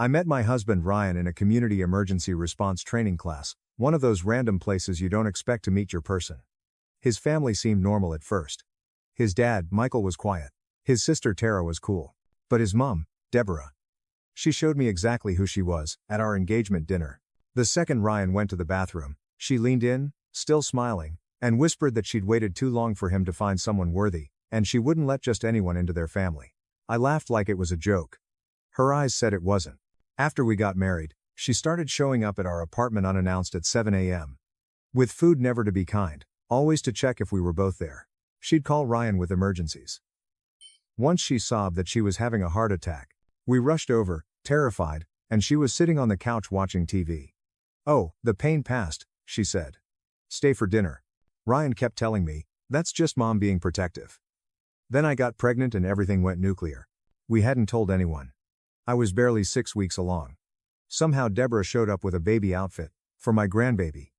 I met my husband Ryan in a community emergency response training class, one of those random places you don't expect to meet your person. His family seemed normal at first. His dad, Michael, was quiet. His sister Tara was cool. But his mom, Deborah. She showed me exactly who she was, at our engagement dinner. The second Ryan went to the bathroom, she leaned in, still smiling, and whispered that she'd waited too long for him to find someone worthy, and she wouldn't let just anyone into their family. I laughed like it was a joke. Her eyes said it wasn't. After we got married, she started showing up at our apartment unannounced at 7 a.m. With food, never to be kind, always to check if we were both there. She'd call Ryan with emergencies. Once she sobbed that she was having a heart attack. We rushed over, terrified, and she was sitting on the couch watching TV. "Oh, the pain passed," she said. "Stay for dinner." Ryan kept telling me, "That's just mom being protective." Then I got pregnant and everything went nuclear. We hadn't told anyone. I was barely 6 weeks along. Somehow Deborah showed up with a baby outfit, for my grandbaby.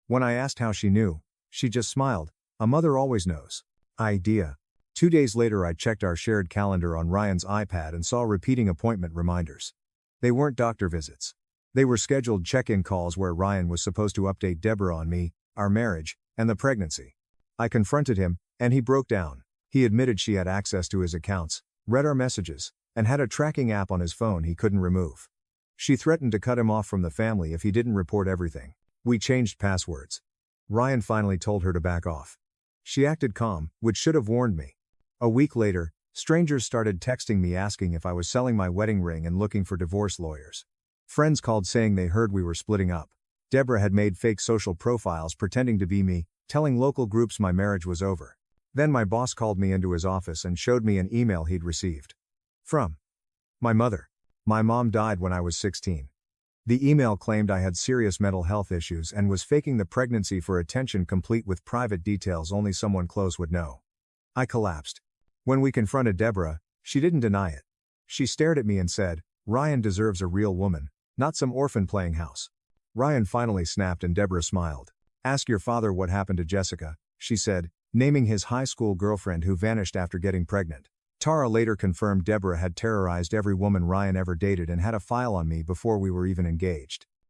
When I asked how she knew, she just smiled. A mother always knows. Idea. 2 days later I checked our shared calendar on Ryan's iPad and saw repeating appointment reminders. They weren't doctor visits. They were scheduled check-in calls where Ryan was supposed to update Deborah on me, our marriage, and the pregnancy. I confronted him, and he broke down. He admitted she had access to his accounts, read our messages, and had a tracking app on his phone he couldn't remove. She threatened to cut him off from the family if he didn't report everything. We changed passwords. Ryan finally told her to back off. She acted calm, which should have warned me. A week later, strangers started texting me asking if I was selling my wedding ring and looking for divorce lawyers. Friends called saying they heard we were splitting up. Deborah had made fake social profiles pretending to be me, telling local groups my marriage was over. Then my boss called me into his office and showed me an email he'd received. From my mother. My mom died when I was 16. The email claimed I had serious mental health issues and was faking the pregnancy for attention, complete with private details only someone close would know. I collapsed. When we confronted Deborah, she didn't deny it. She stared at me and said, "Ryan deserves a real woman, not some orphan playing house." Ryan finally snapped and Deborah smiled. "Ask your father what happened to Jessica," she said, naming his high school girlfriend who vanished after getting pregnant. Tara later confirmed Deborah had terrorized every woman Ryan ever dated and had a file on me before we were even engaged.